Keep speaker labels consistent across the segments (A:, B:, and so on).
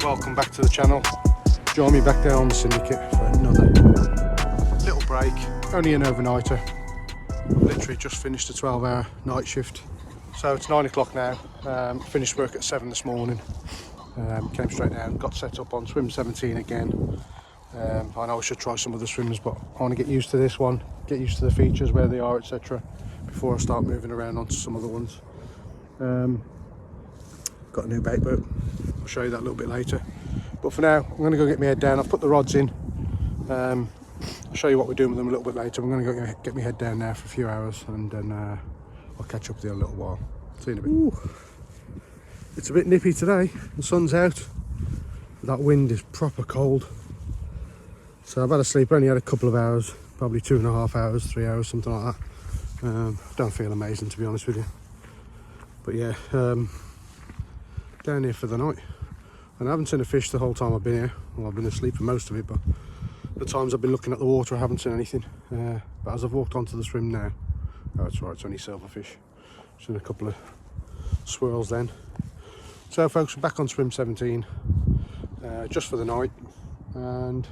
A: welcome back to the channel. Join me back there on the Syndicate for another little break, only an overnighter. I've literally just finished a 12-hour night shift, so it's 9 o'clock now. Finished work at 7 this morning, came straight down, got set up on swim 17 again. I know I should try some other swims, but I want to get used to this one, get used to the features, where they are, etc, before I start moving around onto some other ones. Got a new bait boat, I'll show you that a little bit later, but for now I'm going to go get my head down. I've put the rods in. I'll show you what we're doing with them a little bit later. I'm going to go get my head down now for a few hours, and then I'll catch up with you in a little while. See you in a bit. Ooh, it's a bit nippy today, the sun's out, that wind is proper cold, so I've had a sleep, only had a couple of hours, probably 2.5 hours, 3 hours, something like that. Don't feel amazing, to be honest with you, but yeah, down here for the night, and I haven't seen a fish the whole time I've been here. Well, I've been asleep for most of it, but the times I've been looking at the water I haven't seen anything. But as I've walked onto the swim now, oh, it's right, it's only silverfish. Seen a couple of swirls then. So folks, we're back on swim 17, just for the night, and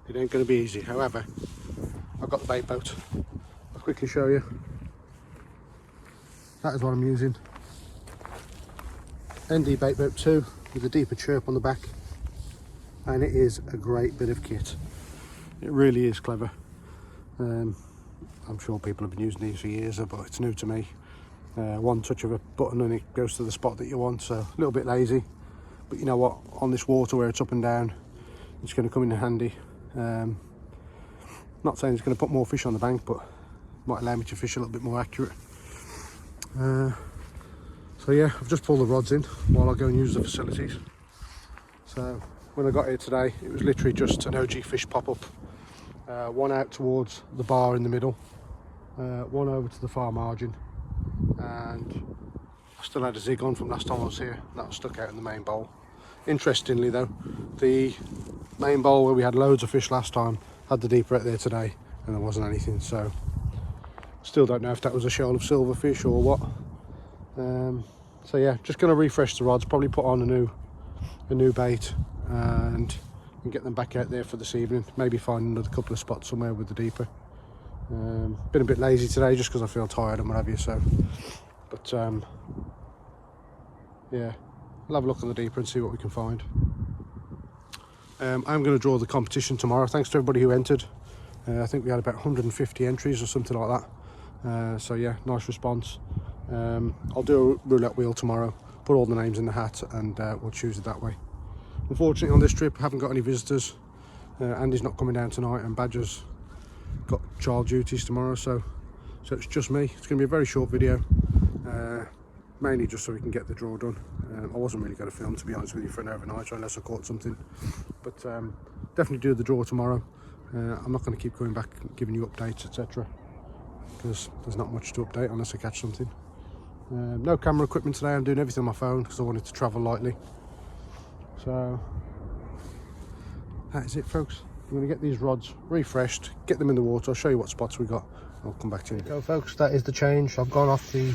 A: it ain't going to be easy. However, I've got the bait boat. I'll quickly show you. That is what I'm using. ND bait boat 2 with a deeper chirp on the back, and it is a great bit of kit. It really is clever. I'm sure people have been using these for years, but it's new to me. One touch of a button and it goes to the spot that you want, so a little bit lazy, but you know what, on this water where it's up and down, it's going to come in handy. Not saying it's going to put more fish on the bank, but might allow me to fish a little bit more accurate. So yeah, I've just pulled the rods in while I go and use the facilities. So when I got here today, it was literally just an OG fish pop-up. One out towards the bar in the middle, one over to the far margin, and I still had a zig on from last time I was here. That was stuck out in the main bowl. Interestingly though, the main bowl where we had loads of fish last time had the deeper out there today, and there wasn't anything, so still don't know if that was a shoal of silverfish or what. So yeah, just going to refresh the rods, probably put on a new bait, and get them back out there for this evening. Maybe find another couple of spots somewhere with the deeper. Been a bit lazy today just because I feel tired and what have you, so, but yeah, we'll have a look on the deeper and see what we can find. I'm going to draw the competition tomorrow. Thanks to everybody who entered. I think we had about 150 entries or something like that. So yeah, nice response. I'll do a roulette wheel tomorrow, put all the names in the hat, and we'll choose it that way. Unfortunately on this trip I haven't got any visitors. Andy's not coming down tonight, and Badger's got child duties tomorrow, so it's just me. It's going to be a very short video, mainly just so we can get the draw done. I wasn't really going to film, to be honest with you, for an overnight, unless I caught something, but definitely do the draw tomorrow. I'm not going to keep going back giving you updates, etc, because there's not much to update unless I catch something. No camera equipment today. I'm doing everything on my phone because I wanted to travel lightly. So that is it, folks. I'm going to get these rods refreshed, get them in the water. I'll show you what spots we got. I'll come back to you. So folks, that is the change. I've gone off the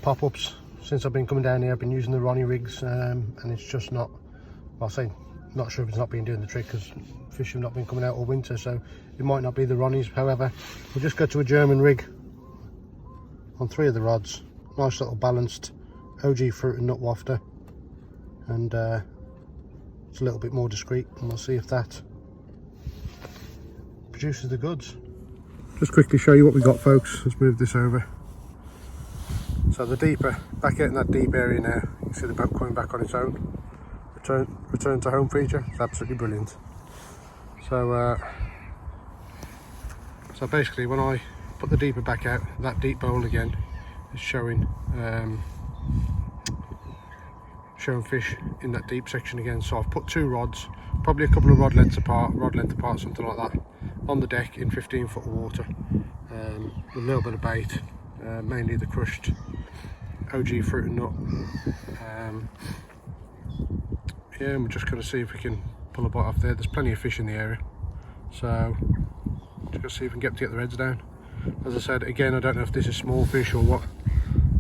A: pop-ups. Since I've been coming down here, I've been using the Ronnie rigs, and it's just not, well, I'll say, not sure if it's not been doing the trick because fish have not been coming out all winter, so it might not be the Ronnies. However, we'll just go to a German rig on 3 of the rods. Nice little balanced OG fruit and nut wafter, and it's a little bit more discreet, and we'll see if that produces the goods. Just quickly show you what we got, folks. Let's move this over. So the deeper, back out in that deep area now, you can see the boat coming back on its own. Return to home feature. It's absolutely brilliant. So so basically when I put the deeper back out, that deep bowl again is showing fish in that deep section again. So I've put 2 rods, probably a couple of rod length apart, something like that, on the deck in 15-foot of water, with a little bit of bait, mainly the crushed OG fruit and nut. Yeah, and we're just going to see if we can pull a bite off there. There's plenty of fish in the area, so just going to see if we can get the heads down. As I said, again, I don't know if this is small fish or what.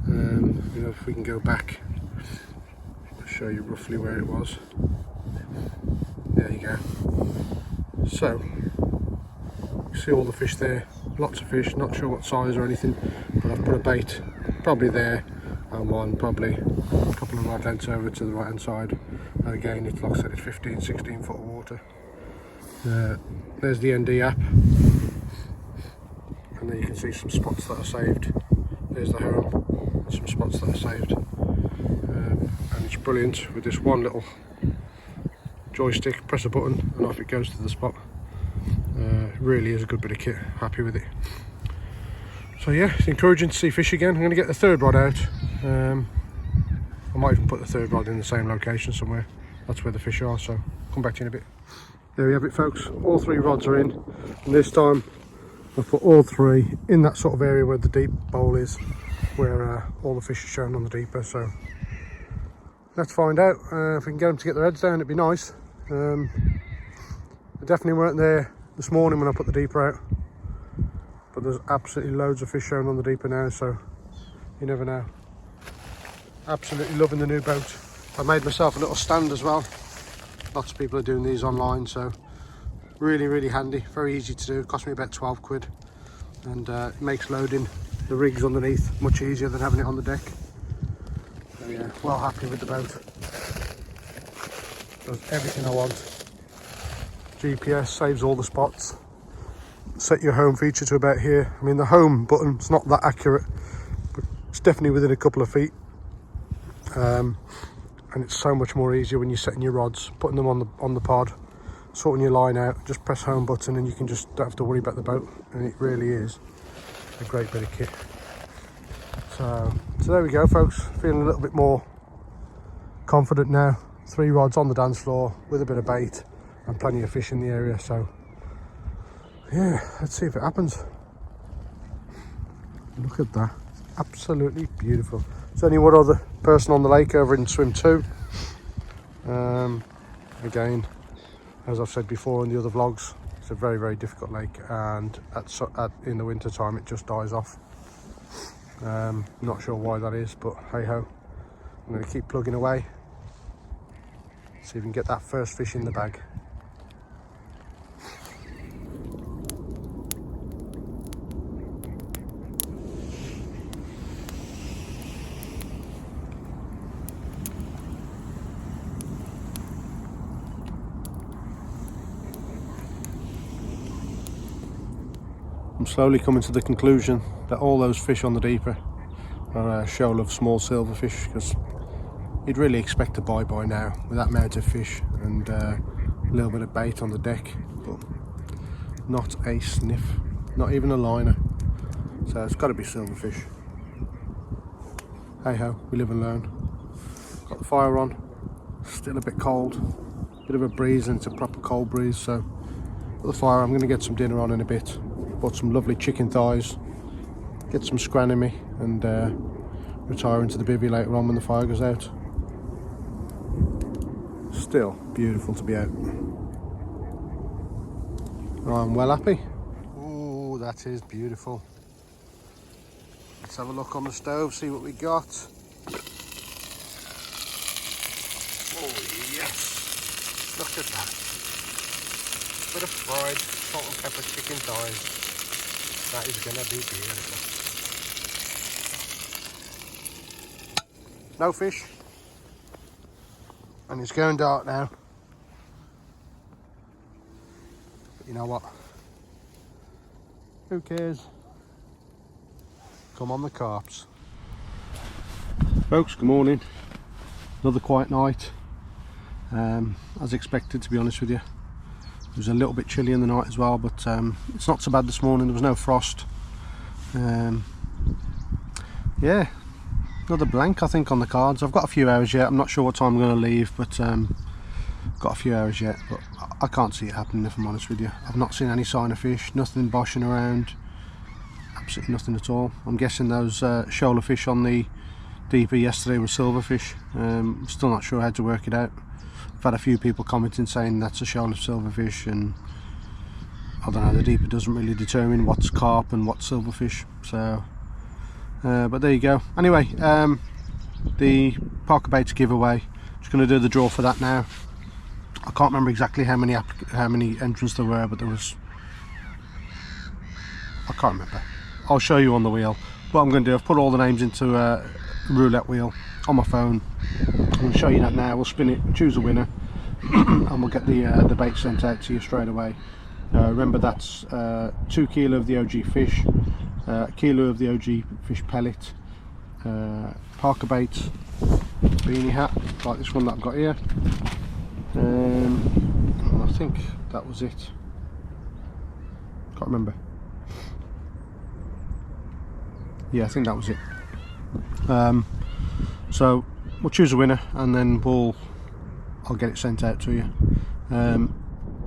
A: You know, if we can go back, I'll show you roughly where it was. There you go. So, you see all the fish there, lots of fish, not sure what size or anything, but I've put a bait probably there, and one probably a couple of rod lengths over to the right hand side. And again, it's like I said, it's 15-16 foot of water. There's the ND app, and then you can see some spots that are saved. There's the home, some spots that are saved, and it's brilliant with this one little joystick. Press a button and off it goes to the spot. Really is a good bit of kit, happy with it. So yeah, it's encouraging to see fish again. I'm going to get the third rod out. I might even put the third rod in the same location somewhere. That's where the fish are, so come back to you in a bit. There we have it, folks. All three rods are in, and this time I've put all three in that sort of area where the deep bowl is, where all the fish are shown on the deeper. So let's find out if we can get them to get their heads down. It'd be nice. They definitely weren't there this morning when I put the deeper out, but there's absolutely loads of fish shown on the deeper now, so you never know. Absolutely loving the new boat. I made myself a little stand as well. Lots of people are doing these online, so really handy, very easy to do. It cost me about 12 quid, and it makes loading the rigs underneath much easier than having it on the deck. So yeah, well happy with the boat. Does everything I want. GPS saves all the spots. Set your home feature to about here. I mean, the home button's not that accurate, but it's definitely within a couple of feet. And it's so much more easier when you're setting your rods, putting them on the pod, sorting your line out. Just press home button and you can just don't have to worry about the boat. And it really is a great bit of kit. So there we go, folks. Feeling a little bit more confident now. 3 rods on the dance floor with a bit of bait and plenty of fish in the area. So yeah, let's see if it happens. Look at that, absolutely beautiful. There's only one other person on the lake over in swim 2. Again, as I've said before in the other vlogs, it's a very difficult lake, and in the winter time it just dies off. Not sure why that is, but hey ho. I'm going to keep plugging away, see if we can get that first fish in the bag. I'm slowly coming to the conclusion that all those fish on the deeper are a shoal of small silverfish, because you'd really expect to buy by now with that amount of fish and a little bit of bait on the deck, but not a sniff, not even a liner. So it's got to be silverfish. Hey ho, we live and learn. Got the fire on, still a bit cold, bit of a breeze, and it's a proper cold breeze. So got the fire. I'm going to get some dinner on in a bit. Bought some lovely chicken thighs, get some scran in me, and retire into the bivvy later on when the fire goes out. Still beautiful to be out. I'm well happy. Oh, that is beautiful. Let's have a look on the stove, see what we got. Oh yes, look at that. Bit of fried salt and pepper chicken thighs. That is going to be beautiful. No fish. And it's going dark now. But you know what? Who cares? Come on the carps. Folks, good morning. Another quiet night. As expected, to be honest with you. It was a little bit chilly in the night as well, but it's not so bad this morning. There was no frost. Yeah, another blank I think on the cards. I've got a few hours yet. I'm not sure what time I'm going to leave, but got a few hours yet. But I can't see it happening, if I'm honest with you. I've not seen any sign of fish, nothing boshing around, absolutely nothing at all. I'm guessing those shoal of fish on the deeper yesterday were silverfish. Still not sure how to work it out. I've had a few people commenting saying that's a shoal of silverfish, and I don't know, the deeper doesn't really determine what's carp and what's silverfish. So but there you go. Anyway, the Parker Baits giveaway, just going to do the draw for that now. I can't remember exactly how many entrants there were, but there was, I can't remember. I'll show you on the wheel. What I'm going to do, I've put all the names into a roulette wheel on my phone. I'm going to show you that now. We'll spin it, choose a winner, and we'll get the bait sent out to you straight away. Remember, that's 2 kilo of the OG fish, a kilo of the OG fish pellet, Parker Baits beanie hat like this one that I've got here. I think that was it. Can't remember. Yeah, I think that was it. So we'll choose a winner, and then I'll get it sent out to you.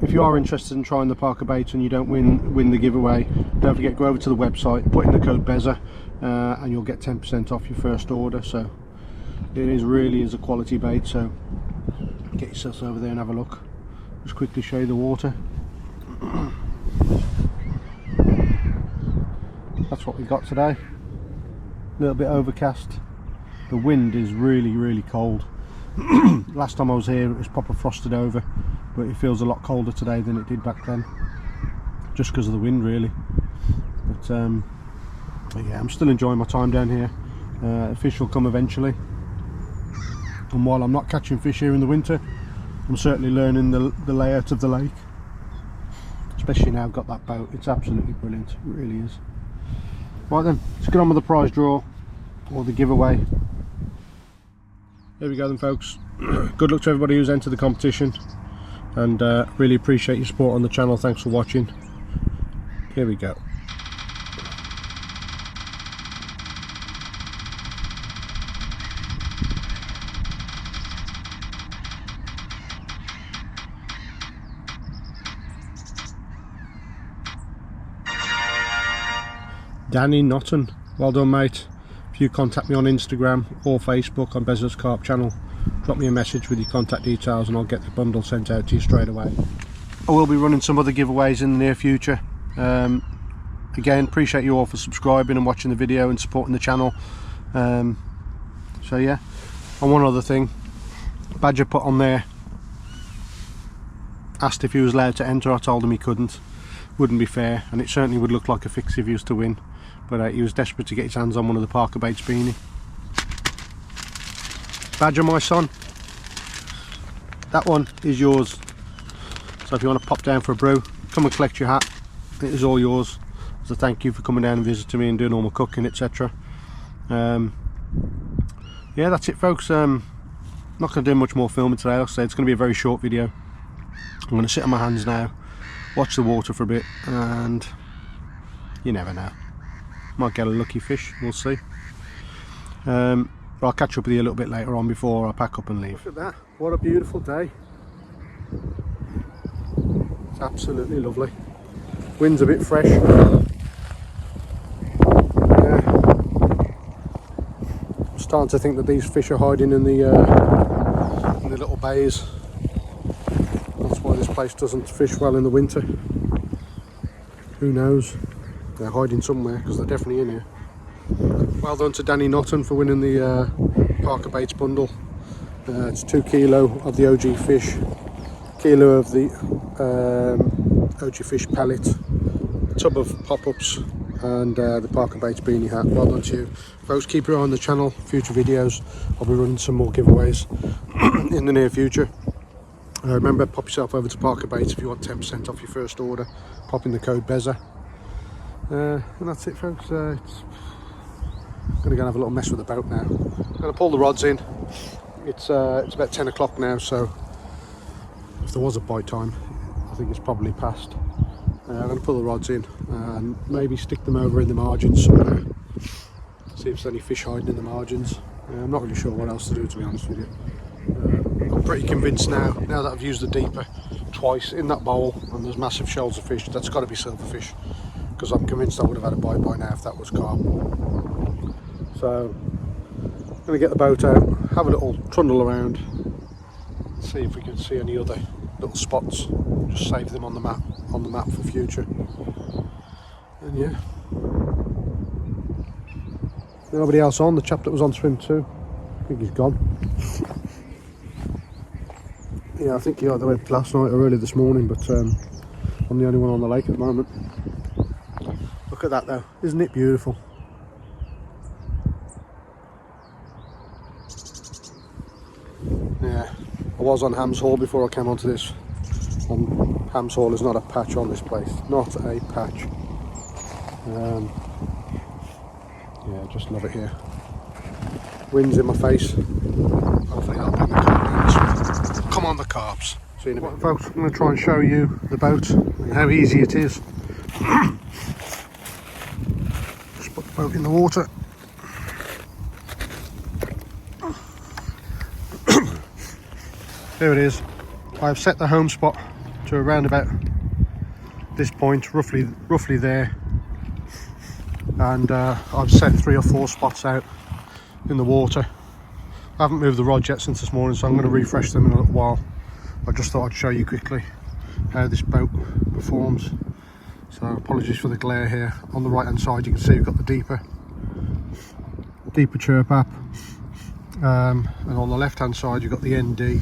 A: If you are interested in trying the Parker Bait and you don't win the giveaway, don't forget, go over to the website, put in the code BEZZA, and you'll get 10% off your first order. So it really is a quality bait, so get yourself over there and have a look. Just quickly show you the water. That's what we got today. A little bit overcast. The wind is really cold. Last time I was here it was proper frosted over, but it feels a lot colder today than it did back then, just because of the wind really. But yeah, I'm still enjoying my time down here. Fish will come eventually, and while I'm not catching fish here in the winter, I'm certainly learning the layout of the lake, especially now I've got that boat. It's absolutely brilliant, it really is. Right then, let's get on with the prize draw, or the giveaway. There we go then, folks. Good luck to everybody who's entered the competition, and really appreciate your support on the channel. Thanks for watching. Here we go. Danny Notton, well done mate. If you contact me on Instagram or Facebook on Bezza's Carp channel, drop me a message with your contact details and I'll get the bundle sent out to you straight away. I will be running some other giveaways in the near future. Again, appreciate you all for subscribing and watching the video and supporting the channel. So yeah, and one other thing, Badger put on there, asked if he was allowed to enter. I told him he couldn't. Wouldn't be fair, and it certainly would look like a fix if he was to win. But he was desperate to get his hands on one of the Parker Baits beanie. Badger, my son, that one is yours. So if you want to pop down for a brew, come and collect your hat. It is all yours. So thank you for coming down and visiting me and doing all my cooking, etc. Yeah, that's it, folks. Not going to do much more filming today. Like I say, it's going to be a very short video. I'm going to sit on my hands now, watch the water for a bit, and you never know, might get a lucky fish, we'll see. But I'll catch up with you a little bit later on before I pack up and leave. Look at that, what a beautiful day. It's absolutely lovely. Wind's a bit fresh. Yeah. I'm starting to think that these fish are hiding in the little bays. That's why this place doesn't fish well in the winter. Who knows? They're hiding somewhere, because they're definitely in here. Well done to Danny Notton for winning the Parker Baits bundle. It's 2 kilo of the OG fish, kilo of the OG fish pellet, a tub of pop-ups, and the Parker Baits beanie hat. Well done to you. Folks, keep your eye on the channel, future videos. I'll be running some more giveaways in the near future. Remember, pop yourself over to Parker Baits if you want 10% off your first order. Pop in the code BEZZA. And that's it, folks. It's going to go and have a little mess with the boat now. I'm going to pull the rods in. It's about 10 o'clock now, so if there was a bite time, I think it's probably past. I'm going to pull the rods in and maybe stick them over in the margins somewhere. See if there's any fish hiding in the margins. I'm not really sure what else to do, to be honest with you. I'm pretty convinced now that I've used the deeper twice in that bowl and there's massive shoals of fish, that's got to be silverfish, because I'm convinced I would have had a bite by now if that was carp. So I'm going to get the boat out, have a little trundle around, see if we can see any other little spots, just save them on the map on the map for future. And yeah, nobody else on. The chap that was on swim 2, I think he's gone. Yeah, I think he either went last night or early this morning, but I'm the only one on the lake at the moment. Look at that though, isn't it beautiful? Yeah, I was on Hams Hall before I came onto this, and Hams Hall is not a patch on this place, not a patch. Yeah, just love it here. Wind's in my face. Hopefully that'll bring the carp. Come on the carps. See you in a bit. Folks, I'm going to try and show you the boat and how easy it is. Just put the boat in the water. There it is. I've set the home spot to around about this point, roughly there, and I've set 3 or 4 spots out in the water. I haven't moved the rod yet since this morning, so I'm going to refresh them in a little while. I just thought I'd show you quickly how this boat performs. So apologies for the glare here. On the right hand side you can see we've got the deeper chirp app, and on the left hand side you've got the ND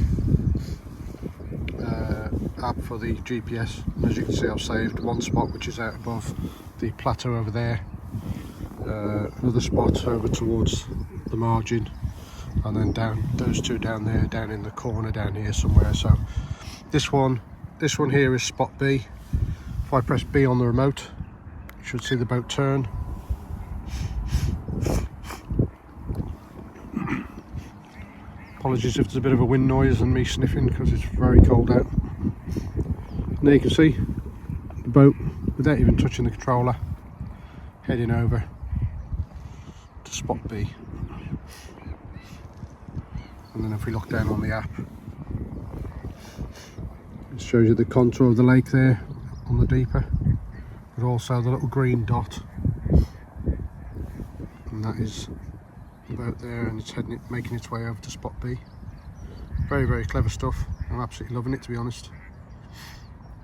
A: app for the GPS. And as you can see, I've saved 1 spot which is out above the plateau over there, another spot over towards the margin, and then down those 2 down there, down in the corner down here somewhere. So this one here is spot B. If I press B on the remote, you should see the boat turn. Apologies if there's a bit of a wind noise and me sniffing because it's very cold out. And there you can see the boat, without even touching the controller, heading over to spot B. And then if we look down on the app, it shows you the contour of the lake there on the deeper, but also the little green dot, and that is the boat there, and it's making its way over to spot B. Very, very clever stuff. I'm absolutely loving it, to be honest.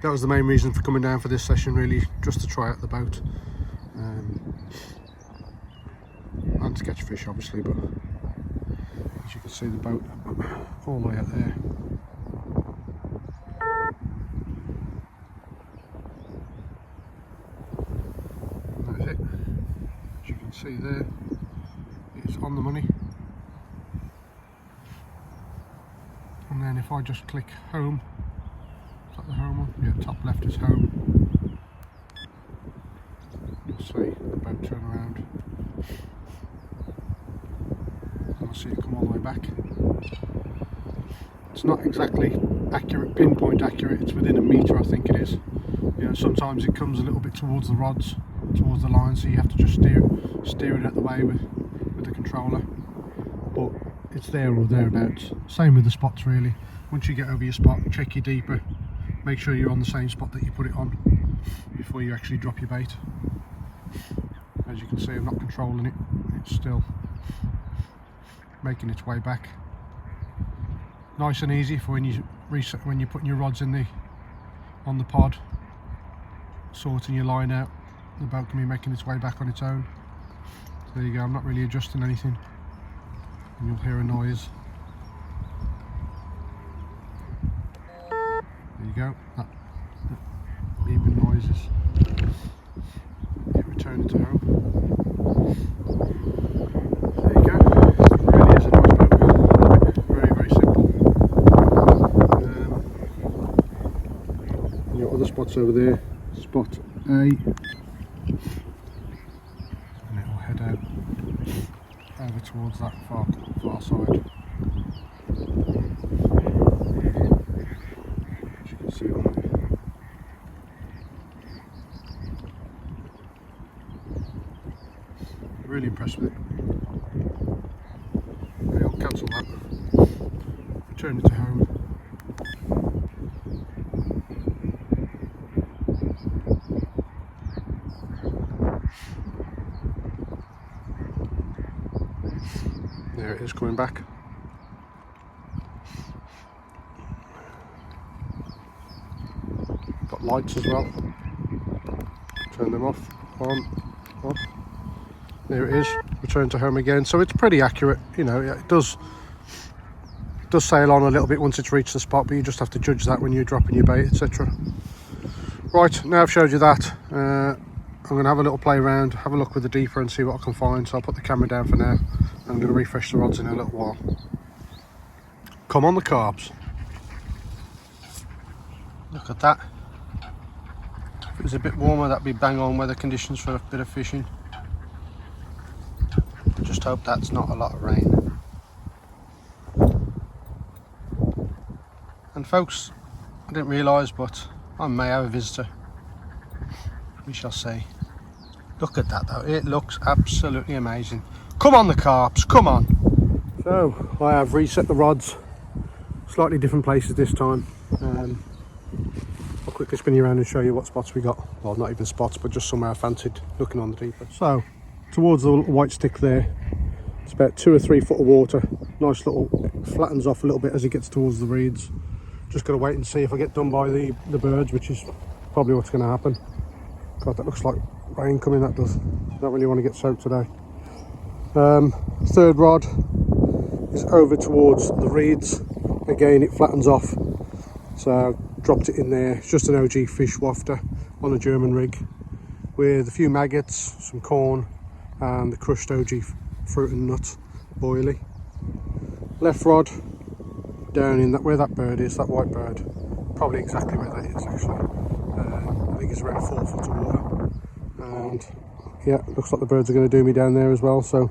A: That was the main reason for coming down for this session, really, just to try out the boat, and to catch fish obviously, but as you can see the boat all the way out there. And that is it. As you can see there, it's on the money. And then if I just click home, is that the home one? Yeah, top left is home. You'll see the boat turn around. And I'll see it come all the way back. It's not exactly accurate, pinpoint accurate, it's within a metre I think it is. You know, sometimes it comes a little bit towards the rods, towards the line, so you have to just steer it out the way with the controller. But it's there or thereabouts. Same with the spots really. Once you get over your spot, check your deeper, make sure you're on the same spot that you put it on before you actually drop your bait. As you can see, I'm not controlling it, it's still making its way back. Nice and easy for when you're putting your rods in on the pod, sorting your line out. The boat can be making its way back on its own. So there you go, I'm not really adjusting anything, and you'll hear a noise. There you go, that beeping noise is it returning to home. There you go, it really is a nice boat, very, very simple. Your other spots over there, spot A, and it will head out over towards that far side. As you can see on there. Really impressed with it. Okay, I'll cancel that. Return it to home. There it is coming back. Got lights as well. Turn them off, on. There it is, return to home again. So it's pretty accurate, you know. It does sail on a little bit once it's reached the spot, but you just have to judge that when you're dropping your bait, etc. Right, now I've showed you that, I'm going to have a little play around, have a look with the deeper and see what I can find. So I'll put the camera down for now. I'm going to refresh the rods in a little while. Come on the carps. Look at that. If it was a bit warmer, that'd be bang on weather conditions for a bit of fishing. I just hope that's not a lot of rain. And folks, I didn't realise, but I may have a visitor. We shall see. Look at that though, it looks absolutely amazing. Come on the carps, come on. So I have reset the rods, slightly different places this time. I'll quickly spin you around and show you what spots we got. Well, not even spots, but just somewhere I fancied looking on the deeper. So towards the white stick there, it's about 2 or 3 foot of water. Nice little, flattens off a little bit as it gets towards the reeds. Just got to wait and see if I get done by the birds, which is probably what's going to happen. God, that looks like rain coming, that does. Don't really want to get soaked today. Third rod is over towards the reeds. Again, it flattens off. So dropped it in there. It's just an OG fish wafter on a German rig with a few maggots, some corn and the crushed OG fruit and nut boilie. Left rod down in that where that bird is, that white bird, probably exactly where that is actually. I think it's around 4 foot of water, and yeah, looks like the birds are going to do me down there as well. So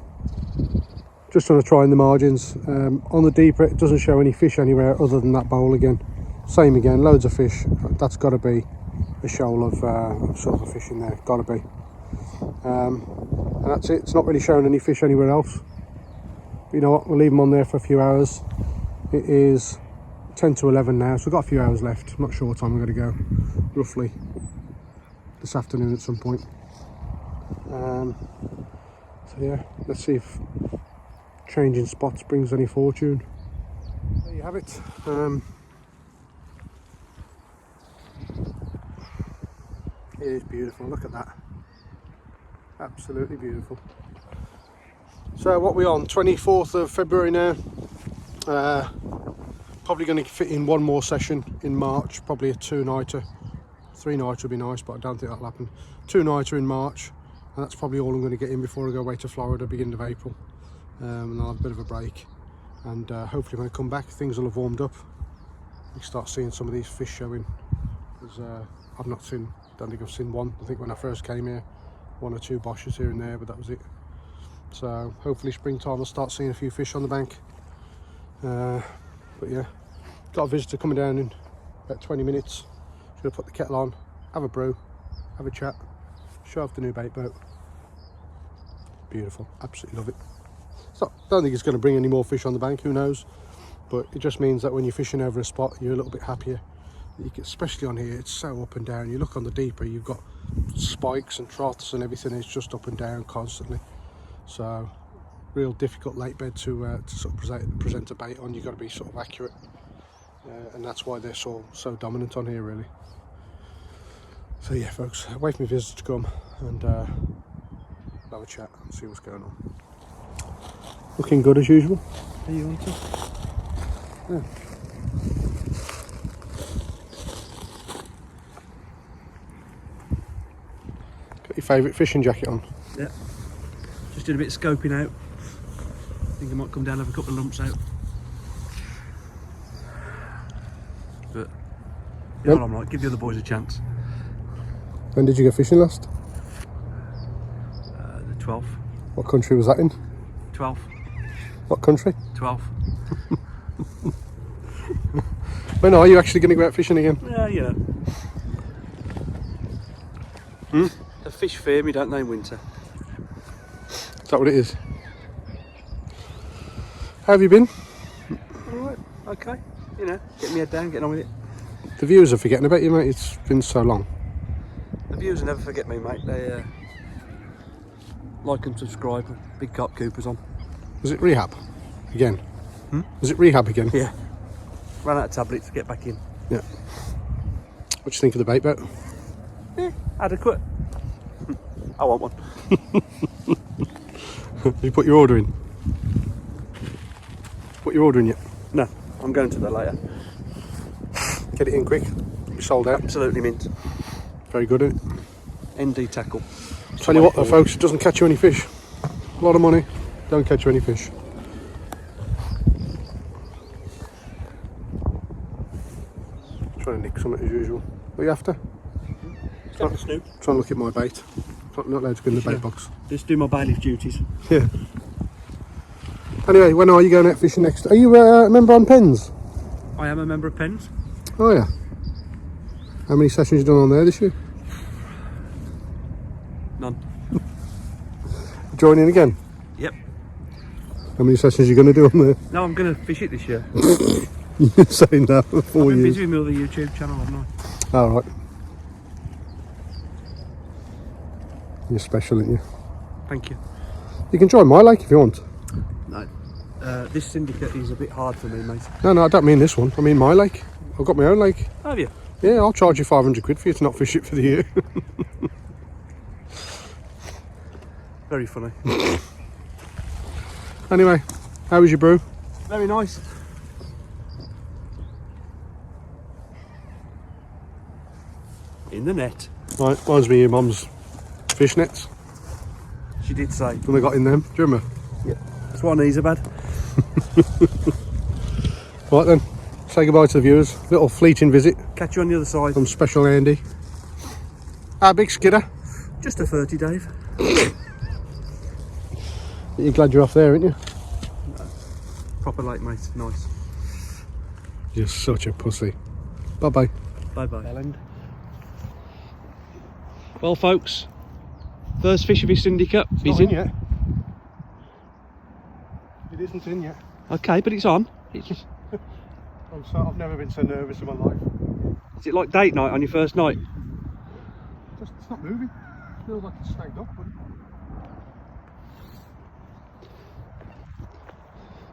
A: just trying to try in the margins. On the deeper, it doesn't show any fish anywhere other than that bowl again. Same again, loads of fish. That's got to be a shoal of silverfish in there, got to be. And that's it. It's not really showing any fish anywhere else. But you know what? We'll leave them on there for a few hours. It is 10 to 11 now, so we've got a few hours left. I'm not sure what time I'm going to go, roughly this afternoon at some point. So yeah, let's see if changing spots brings any fortune. There you have it. It is beautiful, look at that. Absolutely beautiful. So what we on, 24th of February now. Probably going to fit in one more session in March, probably a 2-nighter. 3-nighter would be nice, but I don't think that'll happen. 2-nighter in March, and that's probably all I'm going to get in before I go away to Florida beginning of April. And I'll have a bit of a break, and hopefully when I come back things will have warmed up. We start seeing some of these fish showing, because I've not seen, don't think I've seen one. I think when I first came here, 1 or 2 boshes here and there, but that was it. So hopefully springtime I'll start seeing a few fish on the bank. But yeah, got a visitor coming down in about 20 minutes. Just gonna put the kettle on, have a brew, have a chat, show off the new bait boat. Beautiful, absolutely love it. So don't think it's going to bring any more fish on the bank, who knows, but it just means that when you're fishing over a spot you're a little bit happier. You can, especially on here, it's so up and down. You look on the deeper, you've got spikes and troughs and everything, it's just up and down constantly. So real difficult lake bed to sort of present a bait on. You've got to be sort of accurate, and that's why they're so dominant on here really. So yeah folks, wait for my visitor to come and have a chat and see what's going on. Looking good as usual. Are you want to? Yeah. Got your favourite fishing jacket on?
B: Yeah. Just did a bit of scoping out. I think I might come down and have a couple of lumps out. But you know what I'm like, give the other boys a chance.
A: When did you go fishing last?
B: The 12th.
A: What country was that in?
B: 12th.
A: What country?
B: 12th.
A: When are you actually going to go out fishing again?
B: Yeah. The fish fear me, don't they, in winter?
A: Is that what it is? How have you been?
B: Alright, okay. You know, getting my head down, getting on with it.
A: The viewers are forgetting about you, mate. It's been so long.
B: The viewers never forget me, mate. They like and subscribe. Big Carp Coopers on.
A: Was it rehab again? Was it rehab again?
B: Yeah. Ran out of tablets to get back in.
A: Yeah. What do you think of the bait bet?
B: Adequate. I want one.
A: You put your order in? Put your order in yet?
B: No, I'm going to that later.
A: Get it in quick. Be sold out.
B: Absolutely mint.
A: Very good, isn't it?
B: ND tackle.
A: Tell you what though, folks, it doesn't catch you any fish. A lot of money, don't catch you any fish. Trying to nick something as usual. What are you after?
B: Trying to
A: look at my bait. Not allowed to go in the bait box.
B: Just do my bailiff duties.
A: Yeah. Anyway, when are you going out fishing next? Are you a member on Pens?
B: I am a member of Pens.
A: Oh yeah. How many sessions you done on there this year?
B: None.
A: Joining again?
B: Yep.
A: How many sessions are you going to do on there?
B: No, I'm going to fish it this year.
A: You've been saying that for 4
B: I've been
A: years.
B: busy with my other YouTube channel, haven't I?
A: Alright. You're special, aren't you?
B: Thank you.
A: You can join my lake if you want.
B: No. This syndicate is a bit hard for me, mate.
A: No, I don't mean this one. I mean my lake. I've got my own lake.
B: Have you?
A: Yeah, I'll charge you 500 quid for you to not fish it for the year.
B: Very funny.
A: Anyway, how was your brew?
B: Very nice. In the net.
A: Right, reminds me of your mum's fish nets.
B: She did say.
A: When they got in them, do you remember?
B: Yeah. That's why knees are bad.
A: Right then, say goodbye to the viewers. Little fleeting visit
B: Catch you on the other side.
A: from Special Andy. Our big skidder.
B: Just a 30, Dave.
A: You're glad you're off there, aren't you?
B: Proper lake, mate. Nice.
A: You're such a pussy. Bye bye.
B: Bye bye. Well, folks, first fish of his syndicate.
A: It's not in yet. It isn't in yet.
B: Okay, but it's on. It's just.
A: I've never been so nervous in my life.
B: Is it like date night on your first night?
A: It's not moving. It feels like it's snagged up.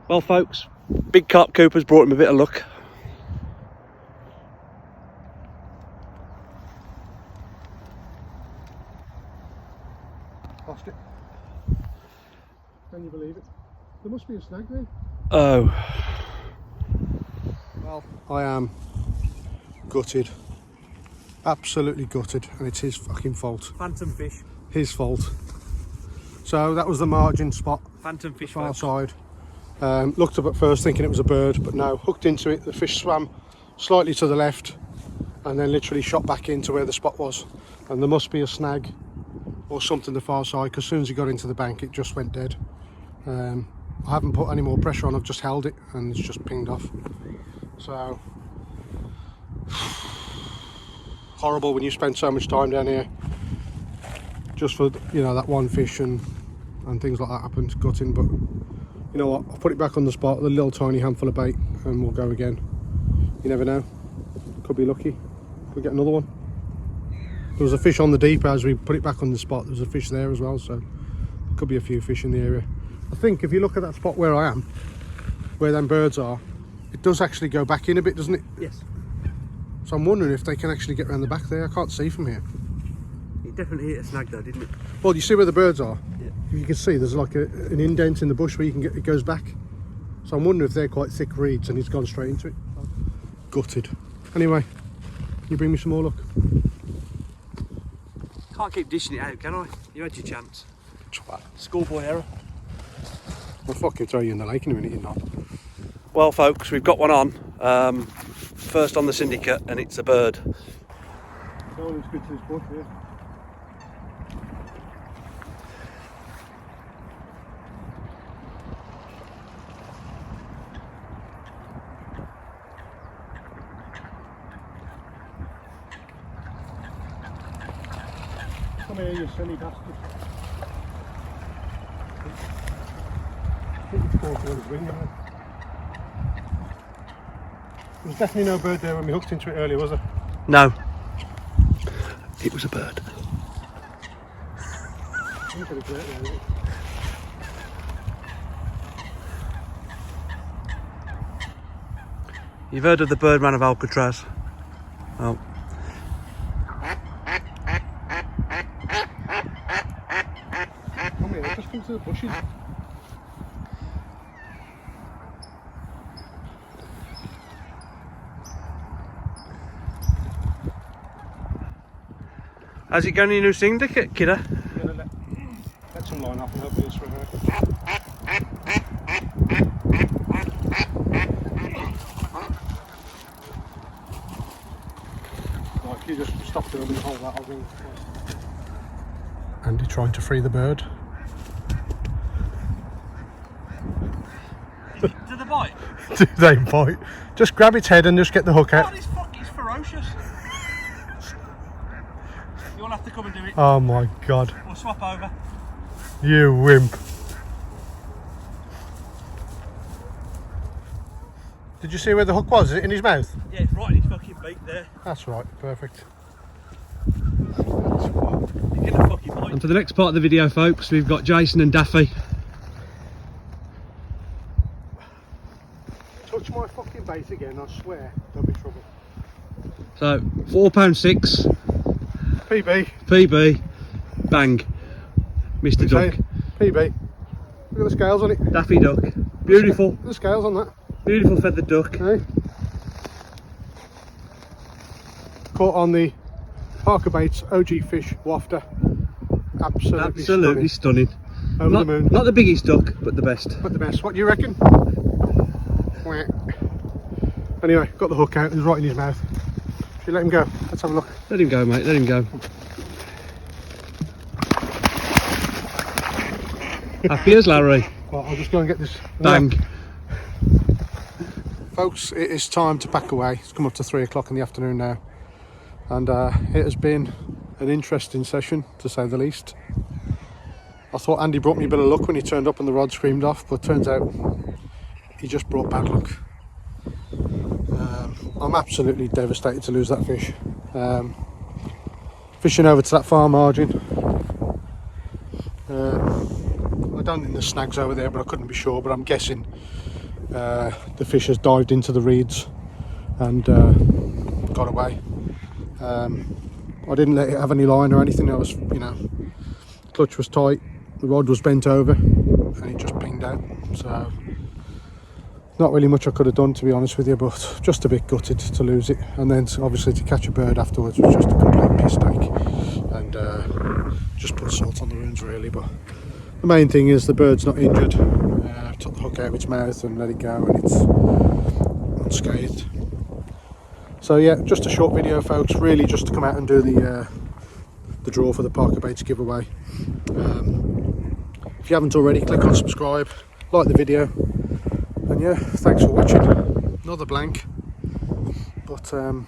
B: Well, folks, big carp Cooper's brought him a bit of luck.
A: Lost it. Can you believe it? There must be a snag there.
B: Oh.
A: Well, I am gutted. Absolutely gutted, and it's his fucking fault.
B: Phantom fish.
A: His fault. So that was the margin spot.
B: Phantom fish.
A: Far
B: Folks.
A: side. Looked up at first thinking it was a bird, but no, hooked into it. The fish swam slightly to the left and then literally shot back into where the spot was. And there must be a snag or something the far side, because as soon as he got into the bank it just went dead. I haven't put any more pressure on, I've just held it and it's just pinged off. So horrible when you spend so much time down here just for, you know, that one fish and things like that happened. Gutting, but you know what, I'll put it back on the spot with a little tiny handful of bait and we'll go again. You never know, could be lucky, could get another one. There was a fish on the deep as we put it back on the spot. There was a fish there as well, so there could be a few fish in the area. I think if you look at that spot where I am, where them birds are, it does actually go back in a bit, doesn't it?
B: Yes.
A: So I'm wondering if they can actually get around the back there. I can't see from here.
B: It definitely hit a snag though, didn't it?
A: Well, you see where the birds are?
B: Yeah.
A: You can see there's like an indent in the bush where you can get, it goes back. So I'm wondering if they're quite thick reeds and he's gone straight into it. Gutted. Anyway, can you bring me some more luck?
B: Can't keep dishing it out, can I? You had your chance.
A: Twat.
B: Schoolboy error.
A: I'll fucking throw you in the lake in a minute, you know.
B: Well, folks, we've got one on. First on the syndicate, and it's a bird.
A: So it's good to this bush here. Come here, you silly bastard. I think it's caught on his wing now. There was definitely no bird there when we hooked into it earlier, was there?
B: No. It was a bird.
A: Ain't got a great there, is it?
B: You've heard of the Birdman of Alcatraz? Well,
A: Come here, just come to the bushes.
B: How's it going in your new Syndicate, kidder?
A: I'm gonna let some line off and hopefully it's swim out. Like, you just stop doing and hold that, I'll ring. Andy trying to free the bird.
B: Do they bite?
A: Do they bite? Just grab its head and just get the hook out.
B: Oh, this fuck is ferocious. You'll have to come and do it.
A: Oh my god.
B: We'll swap over.
A: You wimp. Did you see where the hook was? Is it in his mouth?
B: Yeah, it's right in his fucking beak there.
A: That's right, perfect.
B: You're gonna fucking bite. And for the next part of the video, folks, we've got Jason and Daffy.
A: Touch my fucking bait again, I swear there'll be trouble.
B: So, £4.6.
A: PB.
B: PB. Bang. Mr. Duck.
A: PB. Look at the scales on it.
B: Daffy Duck. Beautiful.
A: Look at the scales on that.
B: Beautiful feathered duck.
A: Hey. Caught on the Parker Baits OG Fish Wafter. Absolutely
B: stunning.
A: Over
B: Not,
A: the moon.
B: not the biggest duck, but the best.
A: But the best. What do you reckon? Anyway, got the hook out. It was right in his mouth. Should we let him go? Let's have a look.
B: Let him go, mate. Let him go. Happy as Larry.
A: Well, I'll just go and get this.
B: Bang.
A: Folks, it is time to pack away. It's come up to 3 o'clock in the afternoon now. And it has been an interesting session, to say the least. I thought Andy brought me a bit of luck when he turned up and the rod screamed off, but turns out he just brought bad luck. I'm absolutely devastated to lose that fish. Fishing over to that far margin. I don't think there's snags over there, but I couldn't be sure, but I'm guessing the fish has dived into the reeds and got away. I didn't let it have any line or anything. I was, clutch was tight, the rod was bent over, and it just pinged out. So not really much I could have done, to be honest with you, but just a bit gutted to lose it. And then obviously to catch a bird afterwards was just a complete mistake, and just put salt on the wounds really. But the main thing is the bird's not injured. Took the hook out of its mouth and let it go, and it's unscathed. So yeah, just a short video, folks, really just to come out and do the draw for the Parker Baits giveaway. If you haven't already, click on subscribe, like the video, and yeah, thanks for watching. Another blank, but I'll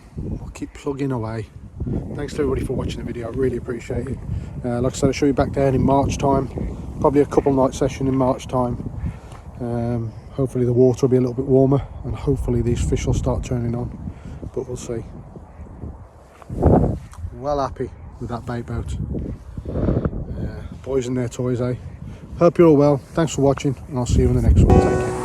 A: keep plugging away. Thanks to everybody for watching the video, I really appreciate it. Like I said, I'll show you back down in March time, probably a couple night session in March time. Hopefully the water will be a little bit warmer, and hopefully these fish will start turning on, but we'll see. Well happy with that bait boat. Boys and their toys, eh? Hope you're all well. Thanks for watching, and I'll see you in the next one. Take care.